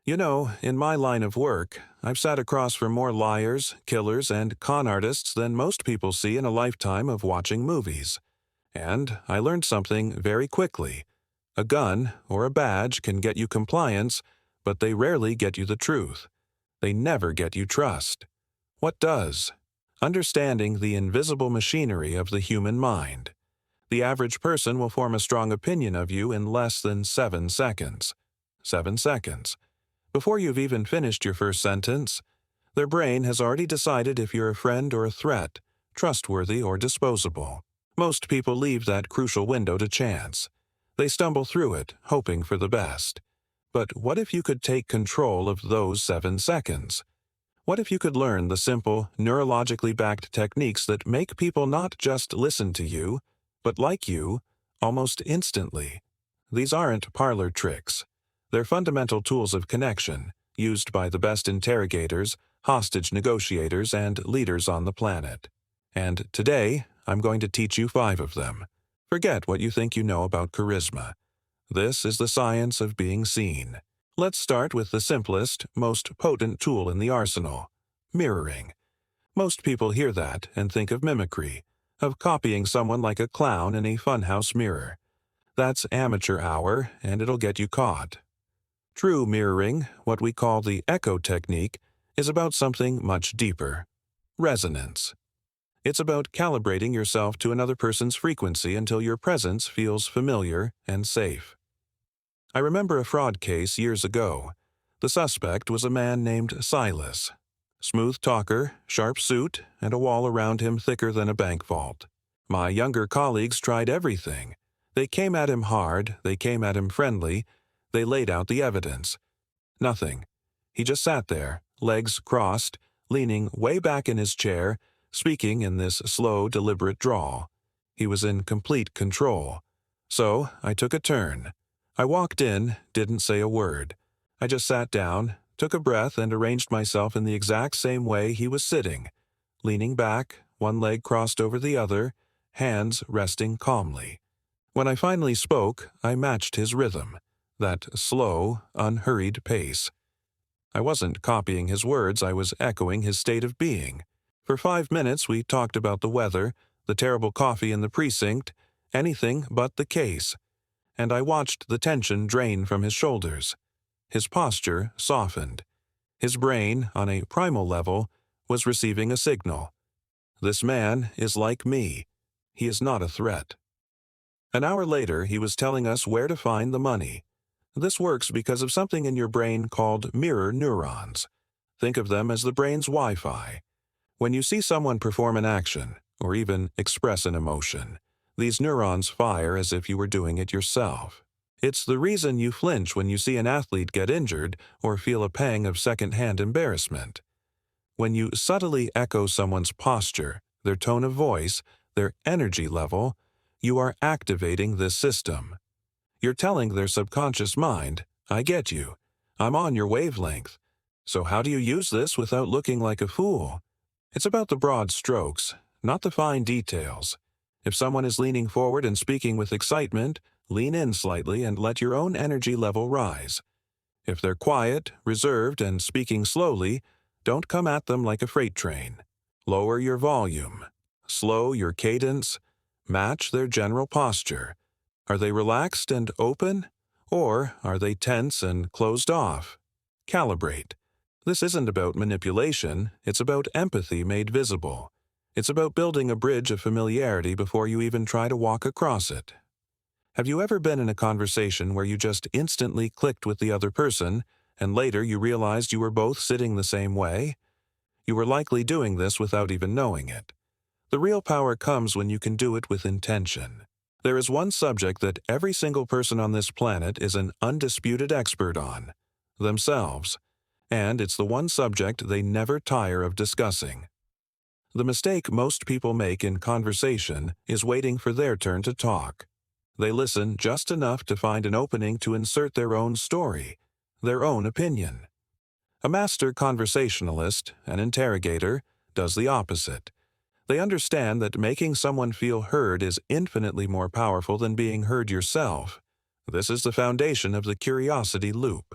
You know, in my line of work, I've sat across from more liars, killers, and con artists than most people see in a lifetime of watching movies. And I learned something very quickly. A gun or a badge can get you compliance, but they rarely get you the truth. They never get you trust. What does? Understanding the invisible machinery of the human mind. The average person will form a strong opinion of you in less than 7 seconds. 7 seconds. Before you've even finished your first sentence, their brain has already decided if you're a friend or a threat, trustworthy or disposable. Most people leave that crucial window to chance. They stumble through it, hoping for the best. But what if you could take control of those 7 seconds? What if you could learn the simple, neurologically backed techniques that make people not just listen to you, but like you, almost instantly? These aren't parlor tricks. They're fundamental tools of connection, used by the best interrogators, hostage negotiators, and leaders on the planet. And today, I'm going to teach you 5 of them. Forget what you think you know about charisma. This is the science of being seen. Let's start with the simplest, most potent tool in the arsenal: mirroring. Most people hear that and think of mimicry, of copying someone like a clown in a funhouse mirror. That's amateur hour, and it'll get you caught. True mirroring, what we call the echo technique, is about something much deeper: resonance. It's about calibrating yourself to another person's frequency until your presence feels familiar and safe. I remember a fraud case years ago. The suspect was a man named Silas. Smooth talker, sharp suit, and a wall around him thicker than a bank vault. My younger colleagues tried everything. They came at him hard, they came at him friendly, they laid out the evidence. Nothing. He just sat there, legs crossed, leaning way back in his chair, speaking in this slow, deliberate drawl. He was in complete control. So I took a turn. I walked in, didn't say a word. I just sat down, took a breath, and arranged myself in the exact same way he was sitting, leaning back, one leg crossed over the other, hands resting calmly. When I finally spoke, I matched his rhythm, that slow, unhurried pace. I wasn't copying his words, I was echoing his state of being. For 5 minutes we talked about the weather, the terrible coffee in the precinct, anything but the case. And I watched the tension drain from his shoulders. His posture softened. His brain, on a primal level, was receiving a signal. This man is like me. He is not a threat. An hour later, he was telling us where to find the money. This works because of something in your brain called mirror neurons. Think of them as the brain's Wi-Fi. When you see someone perform an action, or even express an emotion, these neurons fire as if you were doing it yourself. It's the reason you flinch when you see an athlete get injured or feel a pang of second-hand embarrassment. When you subtly echo someone's posture, their tone of voice, their energy level, you are activating this system. You're telling their subconscious mind, I get you. I'm on your wavelength. So how do you use this without looking like a fool? It's about the broad strokes, not the fine details. If someone is leaning forward and speaking with excitement, lean in slightly and let your own energy level rise. If they're quiet, reserved, and speaking slowly, don't come at them like a freight train. Lower your volume. Slow your cadence. Match their general posture. Are they relaxed and open? Or are they tense and closed off? Calibrate. This isn't about manipulation, it's about empathy made visible. It's about building a bridge of familiarity before you even try to walk across it. Have you ever been in a conversation where you just instantly clicked with the other person, and later you realized you were both sitting the same way? You were likely doing this without even knowing it. The real power comes when you can do it with intention. There is one subject that every single person on this planet is an undisputed expert on: themselves. And it's the one subject they never tire of discussing. The mistake most people make in conversation is waiting for their turn to talk. They listen just enough to find an opening to insert their own story, their own opinion. A master conversationalist, an interrogator, does the opposite. They understand that making someone feel heard is infinitely more powerful than being heard yourself. This is the foundation of the curiosity loop.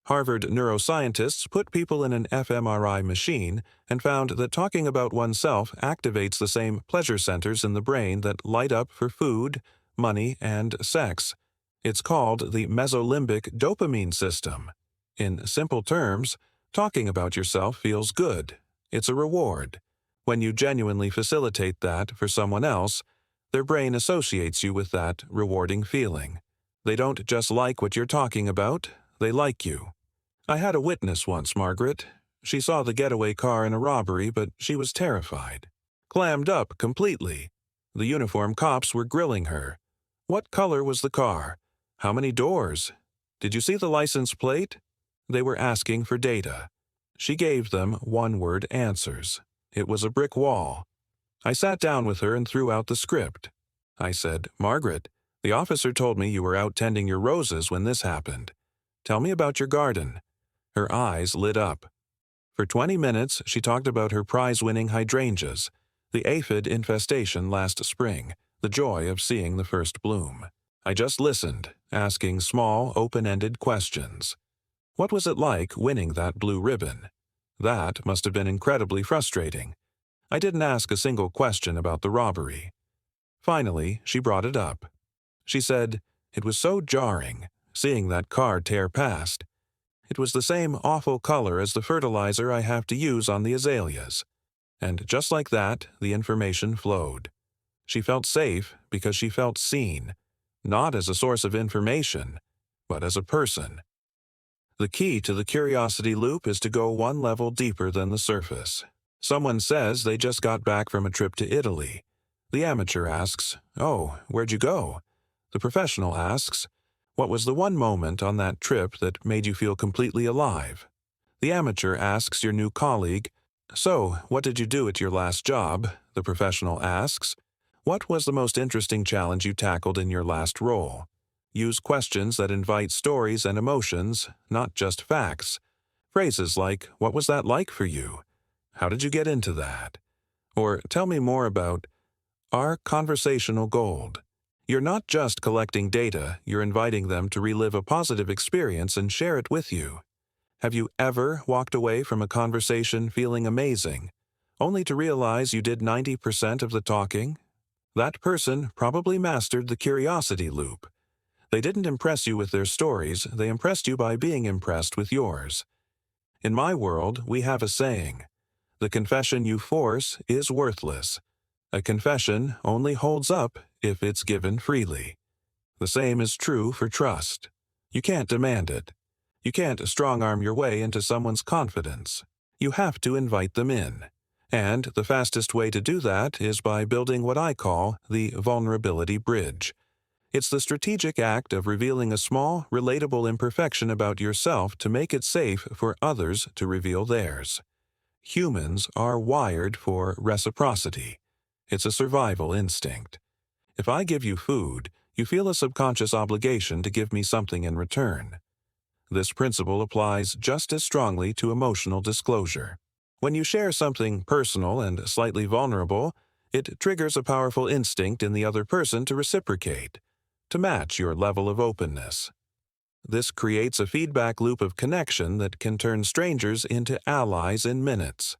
Harvard neuroscientists put people in an fMRI machine and found that talking about oneself activates the same pleasure centers in the brain that light up for food, money, and sex. It's called the mesolimbic dopamine system. In simple terms, talking about yourself feels good. It's a reward. When you genuinely facilitate that for someone else, their brain associates you with that rewarding feeling. They don't just like what you're talking about, they like you. I had a witness once, Margaret. She saw the getaway car in a robbery, but she was terrified. Clammed up completely. The uniformed cops were grilling her. What color was the car? How many doors? Did you see the license plate? They were asking for data. She gave them one-word answers. It was a brick wall. I sat down with her and threw out the script. I said, "Margaret, the officer told me you were out tending your roses when this happened. Tell me about your garden." Her eyes lit up. For 20 minutes, she talked about her prize-winning hydrangeas, the aphid infestation last spring, the joy of seeing the first bloom. I just listened, asking small, open-ended questions. What was it like winning that blue ribbon? That must have been incredibly frustrating. I didn't ask a single question about the robbery. Finally, she brought it up. She said, "It was so jarring, seeing that car tear past. It was the same awful color as the fertilizer I have to use on the azaleas." And just like that, the information flowed. She felt safe because she felt seen, not as a source of information, but as a person. The key to the curiosity loop is to go one level deeper than the surface. Someone says they just got back from a trip to Italy. The amateur asks, "Oh, where'd you go?" The professional asks, "What was the one moment on that trip that made you feel completely alive?" The amateur asks your new colleague, "So, what did you do at your last job?" The professional asks, "What was the most interesting challenge you tackled in your last role?" Use questions that invite stories and emotions, not just facts. Phrases like, "What was that like for you?" "How did you get into that?" Or, "Tell me more about," are conversational gold. You're not just collecting data, you're inviting them to relive a positive experience and share it with you. Have you ever walked away from a conversation feeling amazing, only to realize you did 90% of the talking? That person probably mastered the curiosity loop. They didn't impress you with their stories, they impressed you by being impressed with yours. In my world, we have a saying, "The confession you force is worthless. A confession only holds up if it's given freely." The same is true for trust. You can't demand it. You can't strong-arm your way into someone's confidence. You have to invite them in. And the fastest way to do that is by building what I call the vulnerability bridge. It's the strategic act of revealing a small, relatable imperfection about yourself to make it safe for others to reveal theirs. Humans are wired for reciprocity. It's a survival instinct. If I give you food, you feel a subconscious obligation to give me something in return. This principle applies just as strongly to emotional disclosure. When you share something personal and slightly vulnerable, it triggers a powerful instinct in the other person to reciprocate, to match your level of openness. This creates a feedback loop of connection that can turn strangers into allies in minutes.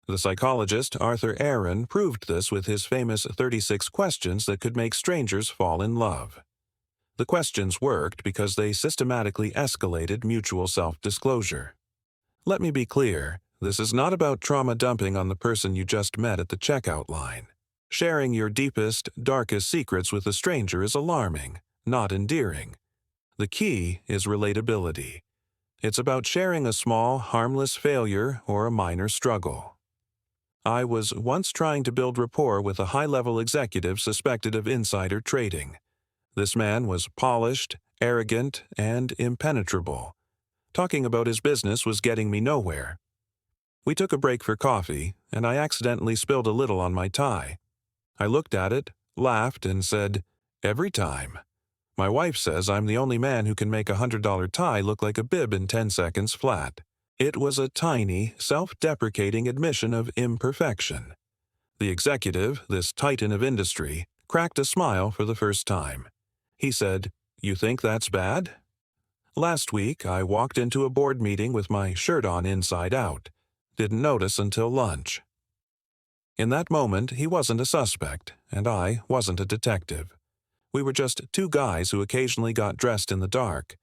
The psychologist Arthur Aaron proved this with his famous 36 questions that could make strangers fall in love. The questions worked because they systematically escalated mutual self-disclosure. Let me be clear, this is not about trauma dumping on the person you just met at the checkout line. Sharing your deepest, darkest secrets with a stranger is alarming, not endearing. The key is relatability. It's about sharing a small, harmless failure or a minor struggle. I was once trying to build rapport with a high-level executive suspected of insider trading. This man was polished, arrogant, and impenetrable. Talking about his business was getting me nowhere. We took a break for coffee, and I accidentally spilled a little on my tie. I looked at it, laughed, and said, "Every time. My wife says I'm the only man who can make a $100 tie look like a bib in 10 seconds flat." It was a tiny, self-deprecating admission of imperfection. The executive, this titan of industry, cracked a smile for the first time. He said, "You think that's bad?" Last week, I walked into a board meeting with my shirt on inside out. Didn't notice until lunch. In that moment, he wasn't a suspect, and I wasn't a detective. We were just two guys who occasionally got dressed in the dark.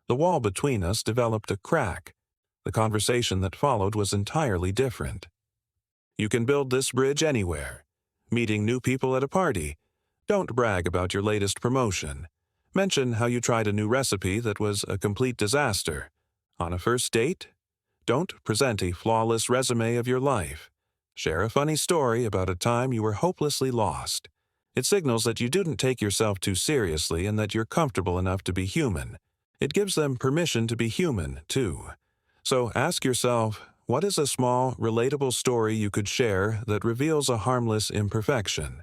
The wall between us developed a crack. The conversation that followed was entirely different. You can build this bridge anywhere. Meeting new people at a party. Don't brag about your latest promotion. Mention how you tried a new recipe that was a complete disaster. On a first date? Don't present a flawless resume of your life. Share a funny story about a time you were hopelessly lost. It signals that you didn't take yourself too seriously and that you're comfortable enough to be human. It gives them permission to be human, too. So ask yourself, what is a small, relatable story you could share that reveals a harmless imperfection?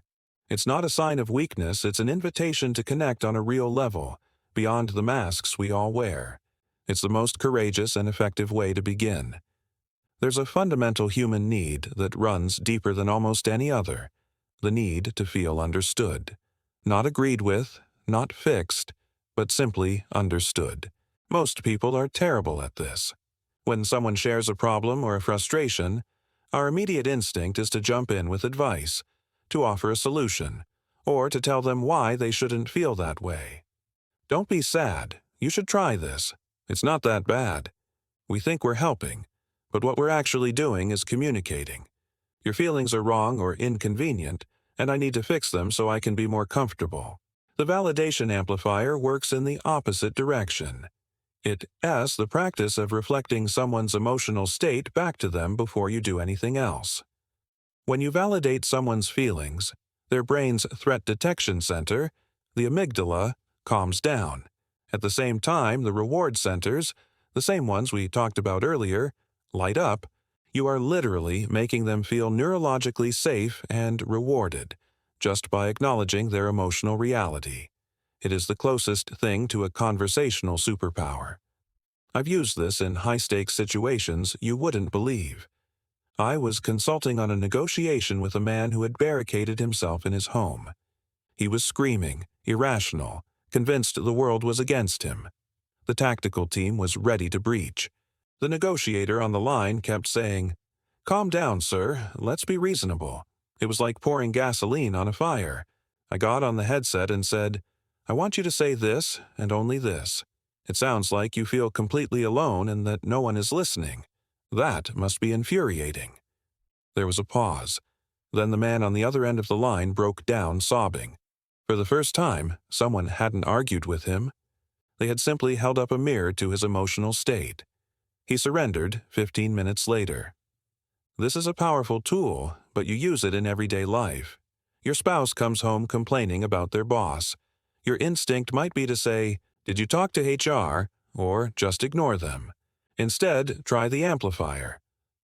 It's not a sign of weakness, it's an invitation to connect on a real level, beyond the masks we all wear. It's the most courageous and effective way to begin. There's a fundamental human need that runs deeper than almost any other, the need to feel understood. Not agreed with, not fixed, but simply understood. Most people are terrible at this. When someone shares a problem or a frustration, our immediate instinct is to jump in with advice, to offer a solution, or to tell them why they shouldn't feel that way. Don't be sad. You should try this. It's not that bad. We think we're helping, but what we're actually doing is communicating. Your feelings are wrong or inconvenient, and I need to fix them so I can be more comfortable. The validation amplifier works in the opposite direction. It asks the practice of reflecting someone's emotional state back to them before you do anything else. When you validate someone's feelings, their brain's threat detection center, the amygdala, calms down. At the same time, the reward centers, the same ones we talked about earlier, light up. You are literally making them feel neurologically safe and rewarded, just by acknowledging their emotional reality. It is the closest thing to a conversational superpower. I've used this in high-stakes situations you wouldn't believe. I was consulting on a negotiation with a man who had barricaded himself in his home. He was screaming, irrational, convinced the world was against him. The tactical team was ready to breach. The negotiator on the line kept saying, "Calm down, sir. Let's be reasonable." It was like pouring gasoline on a fire. I got on the headset and said, "I want you to say this and only this. It sounds like you feel completely alone and that no one is listening. That must be infuriating." There was a pause. Then the man on the other end of the line broke down sobbing. For the first time, someone hadn't argued with him. They had simply held up a mirror to his emotional state. He surrendered 15 minutes later. This is a powerful tool, but you use it in everyday life. Your spouse comes home complaining about their boss. Your instinct might be to say, "Did you talk to HR?" or just ignore them. Instead, try the amplifier.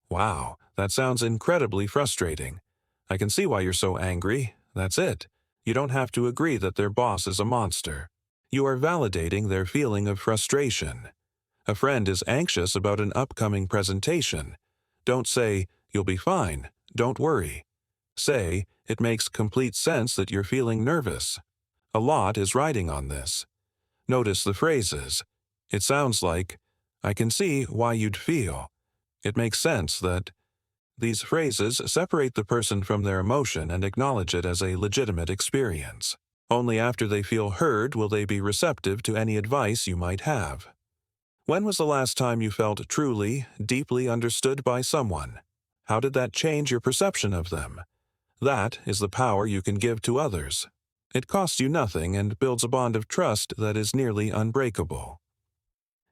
"Wow, that sounds incredibly frustrating. I can see why you're so angry. That's it. You don't have to agree that their boss is a monster. You are validating their feeling of frustration. A friend is anxious about an upcoming presentation. Don't say, "You'll be fine. Don't worry." Say, "It makes complete sense that you're feeling nervous." A lot is riding on this. Notice the phrases. It sounds like, "I can see why you'd feel." It makes sense that. These phrases separate the person from their emotion and acknowledge it as a legitimate experience. Only after they feel heard will they be receptive to any advice you might have. When was the last time you felt truly, deeply understood by someone? How did that change your perception of them? That is the power you can give to others. It costs you nothing and builds a bond of trust that is nearly unbreakable.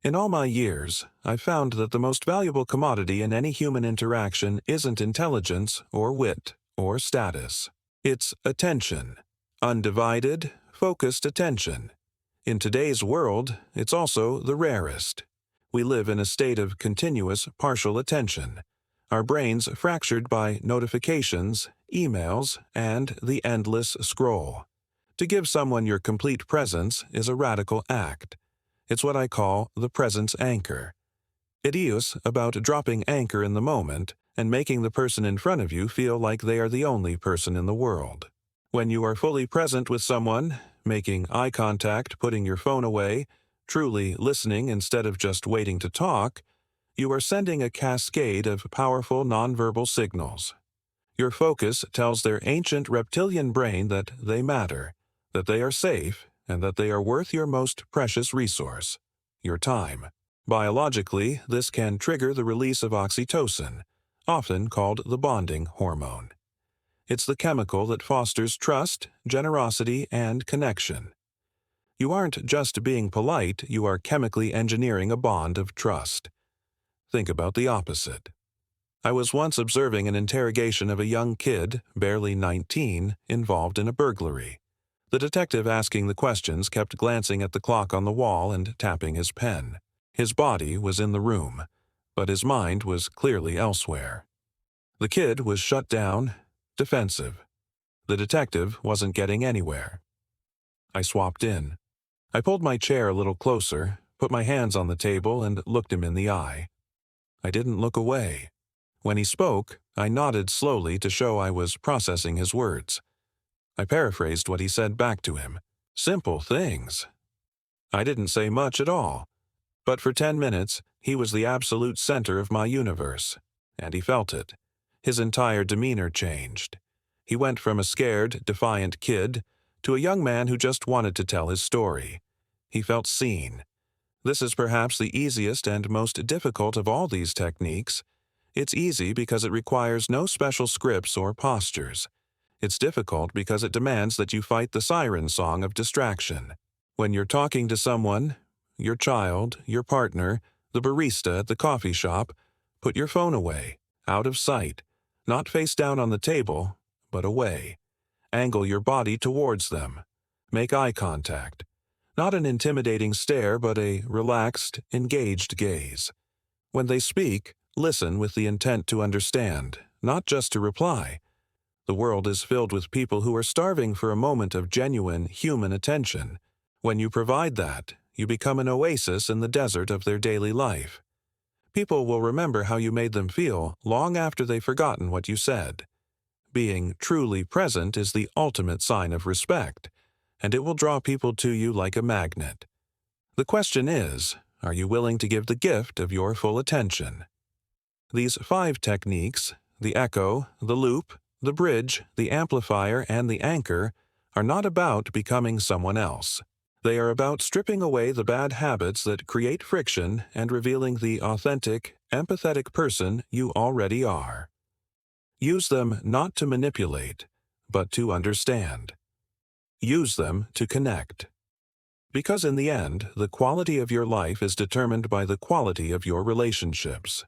In all my years, I've found that the most valuable commodity in any human interaction isn't intelligence or wit or status. It's attention. Undivided, focused attention. In today's world, it's also the rarest. We live in a state of continuous partial attention. Our brains fractured by notifications, emails, and the endless scroll. To give someone your complete presence is a radical act. It's what I call the presence anchor. It is about dropping anchor in the moment and making the person in front of you feel like they are the only person in the world. When you are fully present with someone, making eye contact, putting your phone away, truly listening instead of just waiting to talk, you are sending a cascade of powerful nonverbal signals. Your focus tells their ancient reptilian brain that they matter, that they are safe, and that they are worth your most precious resource, your time. Biologically, this can trigger the release of oxytocin, often called the bonding hormone. It's the chemical that fosters trust, generosity, and connection. You aren't just being polite, you are chemically engineering a bond of trust. Think about the opposite. I was once observing an interrogation of a young kid, barely 19, involved in a burglary. The detective asking the questions kept glancing at the clock on the wall and tapping his pen. His body was in the room, but his mind was clearly elsewhere. The kid was shut down, defensive. The detective wasn't getting anywhere. I swapped in. I pulled my chair a little closer, put my hands on the table, and looked him in the eye. I didn't look away. When he spoke, I nodded slowly to show I was processing his words. I paraphrased what he said back to him. Simple things. I didn't say much at all. But for 10 minutes, he was the absolute center of my universe. And he felt it. His entire demeanor changed. He went from a scared, defiant kid to a young man who just wanted to tell his story. He felt seen. This is perhaps the easiest and most difficult of all these techniques. It's easy because it requires no special scripts or postures. It's difficult because it demands that you fight the siren song of distraction. When you're talking to someone, your child, your partner, the barista at the coffee shop, put your phone away, out of sight, not face down on the table, but away. Angle your body towards them. Make eye contact. Not an intimidating stare, but a relaxed, engaged gaze. When they speak, listen with the intent to understand, not just to reply. The world is filled with people who are starving for a moment of genuine, human attention. When you provide that, you become an oasis in the desert of their daily life. People will remember how you made them feel long after they've forgotten what you said. Being truly present is the ultimate sign of respect, and it will draw people to you like a magnet. The question is, are you willing to give the gift of your full attention? These 5 techniques, the echo, the loop, the bridge, the amplifier, and the anchor, are not about becoming someone else. They are about stripping away the bad habits that create friction and revealing the authentic, empathetic person you already are. Use them not to manipulate, but to understand. Use them to connect. Because in the end, the quality of your life is determined by the quality of your relationships.